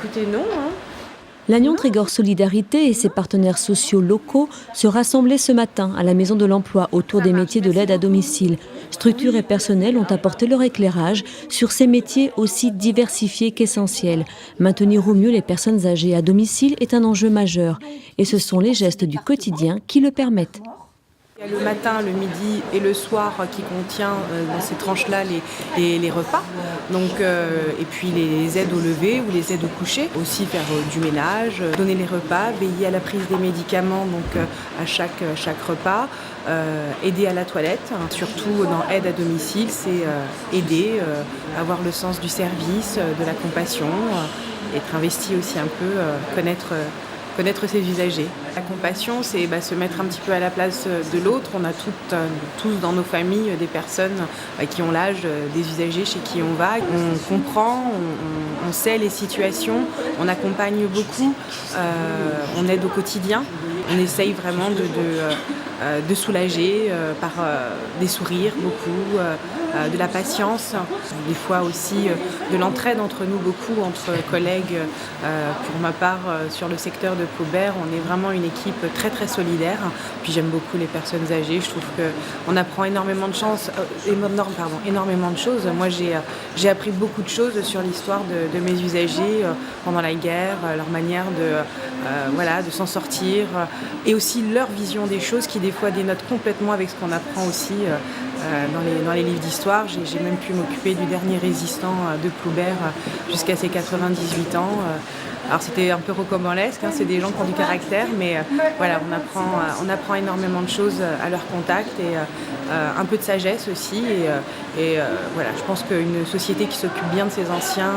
écoutez, non. Hein. L'Agnon Trégor Solidarité et ses partenaires sociaux locaux se rassemblaient ce matin à la Maison de l'Emploi autour des métiers de l'aide à domicile. Structures et personnels ont apporté leur éclairage sur ces métiers aussi diversifiés qu'essentiels. Maintenir au mieux les personnes âgées à domicile est un enjeu majeur. Et ce sont les gestes du quotidien qui le permettent. Il y a le matin, le midi et le soir qui contient dans ces tranches-là les repas. Donc, et puis les aides au lever ou les aides au coucher. Aussi faire du ménage, donner les repas, veiller à la prise des médicaments donc, à chaque repas. Aider à la toilette, surtout dans aide à domicile, c'est aider, avoir le sens du service, de la compassion, être investi aussi un peu, connaître ses usagers. La compassion, c'est se mettre un petit peu à la place de l'autre. On a tous dans nos familles des personnes qui ont l'âge des usagers chez qui on va. On comprend, on sait les situations, on accompagne beaucoup, on aide au quotidien. On essaye vraiment de soulager par des sourires beaucoup, de la patience, des fois aussi de l'entraide entre nous beaucoup, entre collègues. Pour ma part, sur le secteur de Ploubert, on est vraiment une équipe très très solidaire. Puis j'aime beaucoup les personnes âgées, je trouve qu'on apprend énormément de énormément de choses. Moi j'ai appris beaucoup de choses sur l'histoire de mes usagers pendant la guerre, leur manière de s'en sortir, et aussi leur vision des choses qui des fois dénotent complètement avec ce qu'on apprend aussi dans les livres d'histoire. J'ai même pu m'occuper du dernier résistant de Ploubert jusqu'à ses 98 ans. Alors c'était un peu rocambolesque, c'est des gens qui ont du caractère, mais voilà, on apprend énormément de choses à leur contact et un peu de sagesse aussi. Et voilà, je pense qu'une société qui s'occupe bien de ses anciens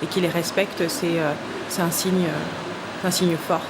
et qui les respecte, c'est un signe fort.